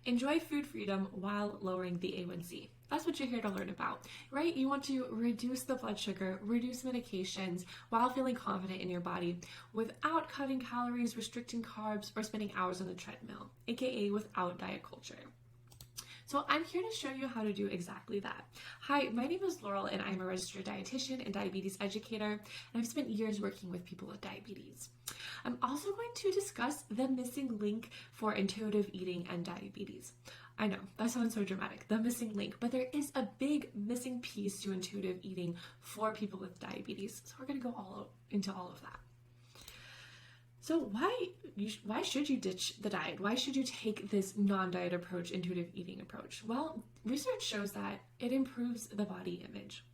Enjoy food freedom while lowering the A1C. That's what you're here to learn about, right? You want to reduce the blood sugar, reduce medications while feeling confident in your body without cutting calories, restricting carbs, or spending hours on the treadmill, aka without diet culture. So I'm here to show you how to do exactly that. Hi, my name is Laurel and I'm a registered dietitian and diabetes educator, and I've spent years working with people with diabetes. I'm also going to discuss the missing link for intuitive eating and diabetes. I know, that sounds so dramatic, the missing link, but there is a big missing piece to intuitive eating for people with diabetes. So we're going to go into all of that. So why should you ditch the diet? Why should you take this non-diet approach, intuitive eating approach? Well, research shows that it improves the body image.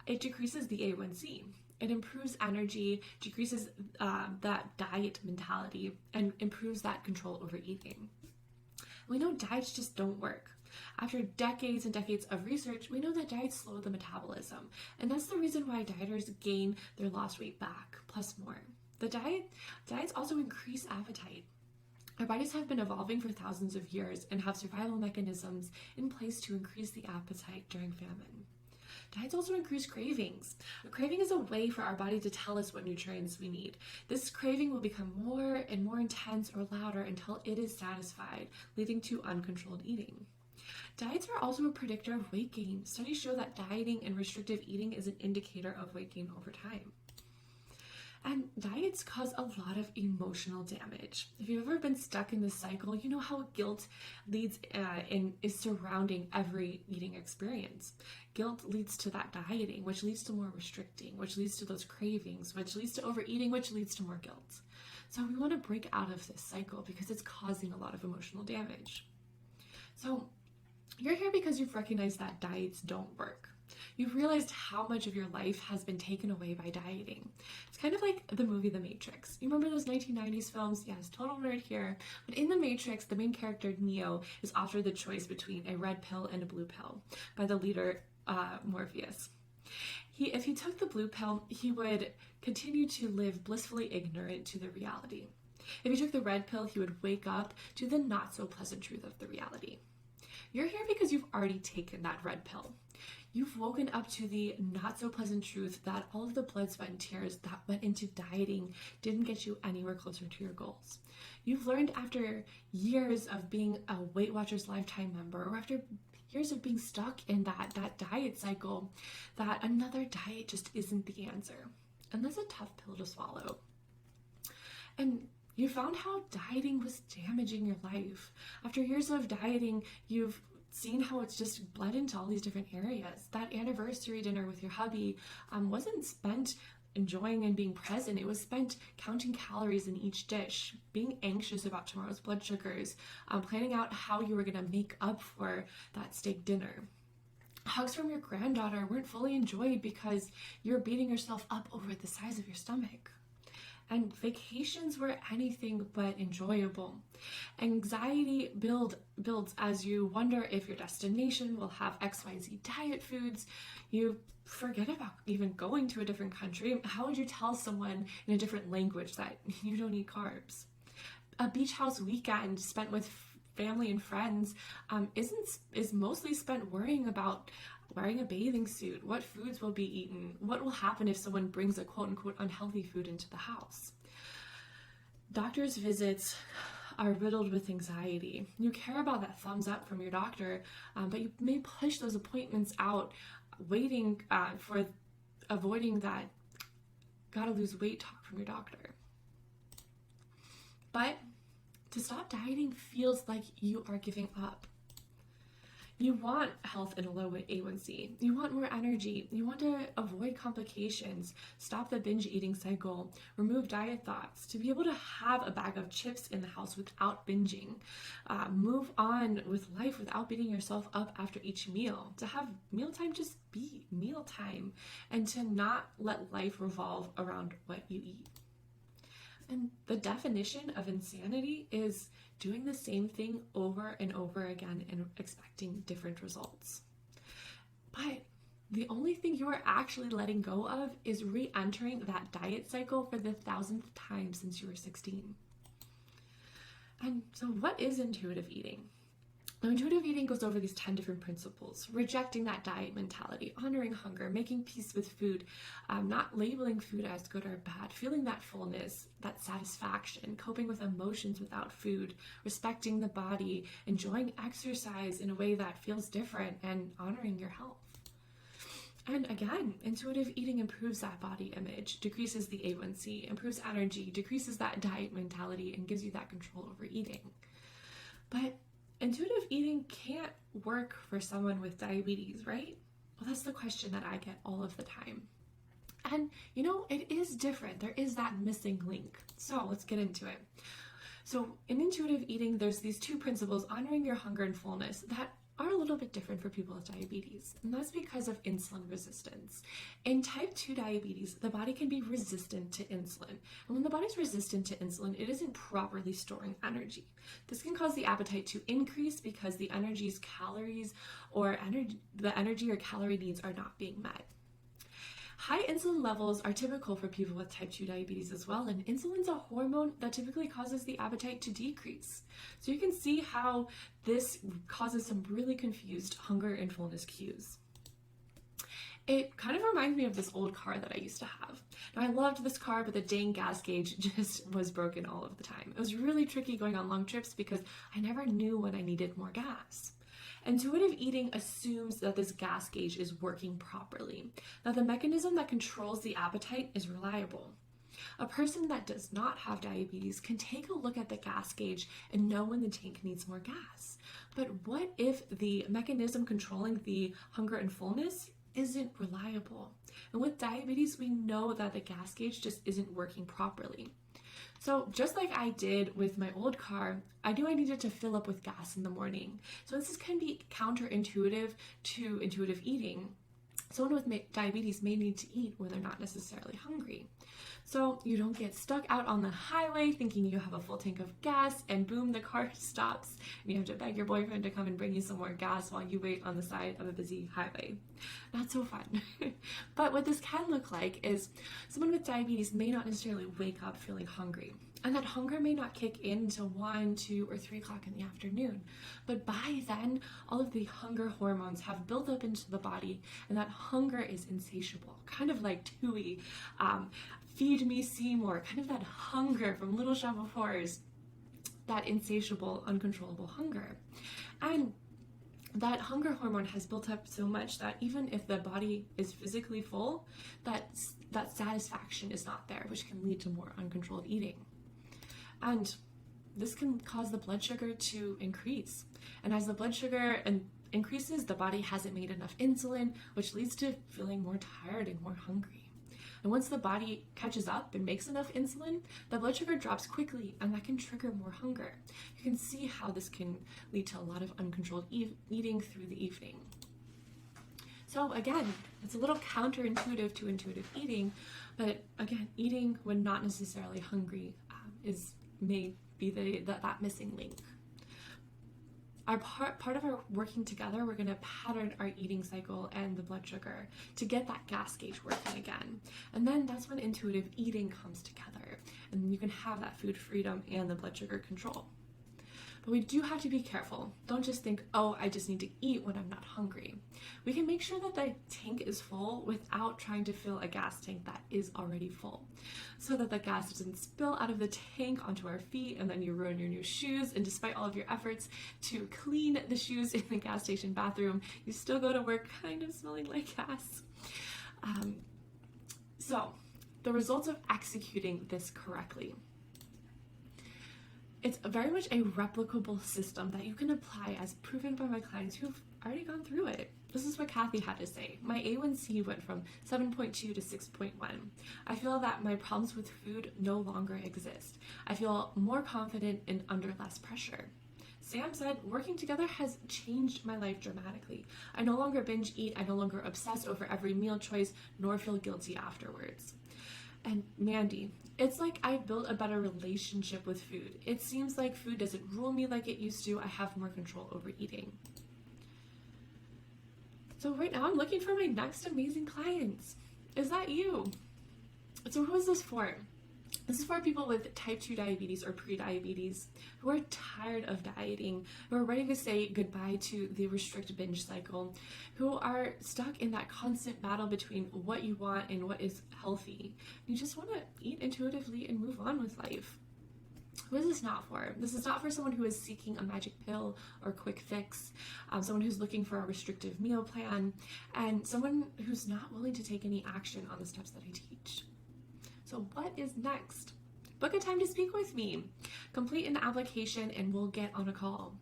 It decreases the A1C. It improves energy, decreases that diet mentality, and improves that control over eating. We know diets just don't work. After decades and decades of research, we know that diets slow the metabolism, and that's the reason why dieters gain their lost weight back, plus more. Diets also increase appetite. Our bodies have been evolving for thousands of years and have survival mechanisms in place to increase the appetite during famine. Diets also increase cravings. A craving is a way for our body to tell us what nutrients we need. This craving will become more and more intense or louder until it is satisfied, leading to uncontrolled eating. Diets are also a predictor of weight gain. Studies show that dieting and restrictive eating is an indicator of weight gain over time. And diets cause a lot of emotional damage. If you've ever been stuck in this cycle, you know how guilt leads and is surrounding every eating experience. Guilt leads to that dieting, which leads to more restricting, which leads to those cravings, which leads to overeating, which leads to more guilt. So we want to break out of this cycle because it's causing a lot of emotional damage. So you're here because you've recognized that diets don't work. You've realized how much of your life has been taken away by dieting. It's kind of like the movie The Matrix. You remember those 1990s films? Yes, total nerd here. But in The Matrix, the main character, Neo, is offered the choice between a red pill and a blue pill by the leader, Morpheus. If he took the blue pill, he would continue to live blissfully ignorant to the reality. If he took the red pill, he would wake up to the not-so-pleasant truth of the reality. You're here because you've already taken that red pill. You've woken up to the not-so-pleasant truth that all of the blood, sweat, and tears that went into dieting didn't get you anywhere closer to your goals. You've learned after years of being a Weight Watchers lifetime member, or after years of being stuck in that diet cycle, that another diet just isn't the answer. And that's a tough pill to swallow. And you found how dieting was damaging your life. After years of dieting, you've seen how it's just bled into all these different areas. That anniversary dinner with your hubby wasn't spent enjoying and being present. It was spent counting calories in each dish, being anxious about tomorrow's blood sugars, planning out how you were going to make up for that steak dinner. Hugs from your granddaughter weren't fully enjoyed because you were beating yourself up over the size of your stomach. And vacations were anything but enjoyable. Anxiety builds as you wonder if your destination will have XYZ diet foods. You forget about even going to a different country. How would you tell someone in a different language that you don't eat carbs? A beach house weekend spent with family and friends is mostly spent worrying about wearing a bathing suit, what foods will be eaten, what will happen if someone brings a quote-unquote unhealthy food into the house. Doctor's visits are riddled with anxiety. You care about that thumbs up from your doctor, but you may push those appointments out, waiting for avoiding that gotta lose weight talk from your doctor. But to stop dieting feels like you are giving up. You want health and a low A1C. You want more energy. You want to avoid complications, stop the binge eating cycle, remove diet thoughts, to be able to have a bag of chips in the house without binging, move on with life without beating yourself up after each meal, to have mealtime just be mealtime, and to not let life revolve around what you eat. And the definition of insanity is doing the same thing over and over again and expecting different results. But the only thing you are actually letting go of is re-entering that diet cycle for the 1000th time since you were 16. And so what is intuitive eating? Now, intuitive eating goes over these 10 different principles: rejecting that diet mentality, honoring hunger, making peace with food, not labeling food as good or bad, feeling that fullness, that satisfaction, coping with emotions without food, respecting the body, enjoying exercise in a way that feels different, and honoring your health. And again, intuitive eating improves that body image, decreases the A1C, improves energy, decreases that diet mentality, and gives you that control over eating. But intuitive eating can't work for someone with diabetes, right? Well, that's the question that I get all of the time. And it is different. There is that missing link. So let's get into it. So in intuitive eating, there's these two principles: honoring your hunger and fullness, that are a little bit different for people with diabetes. And that's because of insulin resistance. In type 2 diabetes, the body can be resistant to insulin. And when the body's resistant to insulin, it isn't properly storing energy. This can cause the appetite to increase because the energy or calorie needs are not being met. High insulin levels are typical for people with type 2 diabetes as well, and insulin's a hormone that typically causes the appetite to decrease. So you can see how this causes some really confused hunger and fullness cues. It kind of reminds me of this old car that I used to have. Now, I loved this car, but the dang gas gauge just was broken all of the time. It was really tricky going on long trips because I never knew when I needed more gas. Intuitive eating assumes that this gas gauge is working properly, that the mechanism that controls the appetite is reliable. A person that does not have diabetes can take a look at the gas gauge and know when the tank needs more gas. But what if the mechanism controlling the hunger and fullness isn't reliable? And with diabetes, we know that the gas gauge just isn't working properly. So just like I did with my old car, I knew I needed to fill up with gas in the morning. So this can be counterintuitive to intuitive eating. Someone with diabetes may need to eat when they're not necessarily hungry. So you don't get stuck out on the highway thinking you have a full tank of gas and boom, the car stops and you have to beg your boyfriend to come and bring you some more gas while you wait on the side of a busy highway. Not so fun. But what this can look like is someone with diabetes may not necessarily wake up feeling hungry. And that hunger may not kick in until 1, 2, or 3 o'clock in the afternoon. But by then, all of the hunger hormones have built up into the body, and that hunger is insatiable, kind of like Tui, Feed Me Seymour, kind of that hunger from Little Shop of Horrors, that insatiable, uncontrollable hunger. And that hunger hormone has built up so much that even if the body is physically full, that satisfaction is not there, which can lead to more uncontrolled eating. And this can cause the blood sugar to increase. And as the blood sugar increases, the body hasn't made enough insulin, which leads to feeling more tired and more hungry. And once the body catches up and makes enough insulin, the blood sugar drops quickly, and that can trigger more hunger. You can see how this can lead to a lot of uncontrolled eating through the evening. So again, it's a little counterintuitive to intuitive eating, but again, eating when not necessarily hungry may be that missing link. Part of our working together, we're going to pattern our eating cycle and the blood sugar to get that gas gauge working again. And then that's when intuitive eating comes together, and you can have that food freedom and the blood sugar control. But we do have to be careful. Don't just think, oh, I just need to eat when I'm not hungry. We can make sure that the tank is full without trying to fill a gas tank that is already full, so that the gas doesn't spill out of the tank onto our feet and then you ruin your new shoes. And despite all of your efforts to clean the shoes in the gas station bathroom, you still go to work kind of smelling like gas. So the results of executing this correctly. It's very much a replicable system that you can apply, as proven by my clients who've already gone through it. This is what Kathy had to say. My A1C went from 7.2 to 6.1. I feel that my problems with food no longer exist. I feel more confident and under less pressure. Sam said, working together has changed my life dramatically. I no longer binge eat. I no longer obsess over every meal choice, nor feel guilty afterwards. And Mandy, it's like I've built a better relationship with food. It seems like food doesn't rule me like it used to. I have more control over eating. So right now I'm looking for my next amazing clients. Is that you? So who is this for? This is for people with type 2 diabetes or pre-diabetes who are tired of dieting, who are ready to say goodbye to the restrict binge cycle, who are stuck in that constant battle between what you want and what is healthy. You just want to eat intuitively and move on with life. Who is this not for? This is not for someone who is seeking a magic pill or quick fix, someone who's looking for a restrictive meal plan, and someone who's not willing to take any action on the steps that I teach. So what is next? Book a time to speak with me. Complete an application and we'll get on a call.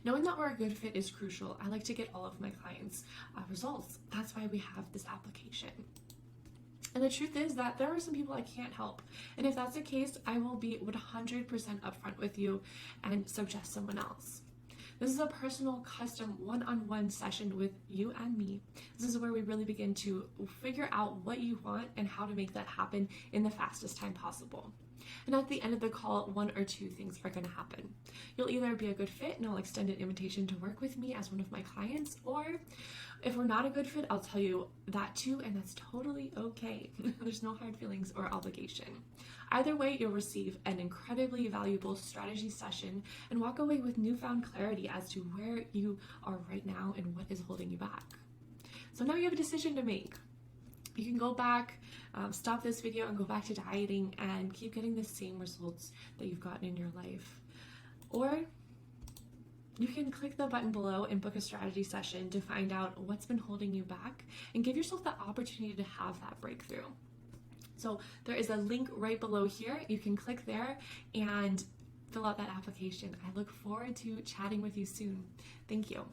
Knowing that we're a good fit is crucial. I like to get all of my clients' results. That's why we have this application. And the truth is that there are some people I can't help. And if that's the case, I will be 100% upfront with you and suggest someone else. This is a personal, custom, one-on-one session with you and me. This is where we really begin to figure out what you want and how to make that happen in the fastest time possible. And at the end of the call, one or two things are going to happen. You'll either be a good fit and I'll extend an invitation to work with me as one of my clients, or if we're not a good fit, I'll tell you that too, and that's totally okay. There's no hard feelings or obligation. Either way, you'll receive an incredibly valuable strategy session and walk away with newfound clarity as to where you are right now and what is holding you back. So now you have a decision to make. You can go back, stop this video and go back to dieting and keep getting the same results that you've gotten in your life. Or you can click the button below and book a strategy session to find out what's been holding you back and give yourself the opportunity to have that breakthrough. So there is a link right below here. You can click there and fill out that application. I look forward to chatting with you soon. Thank you.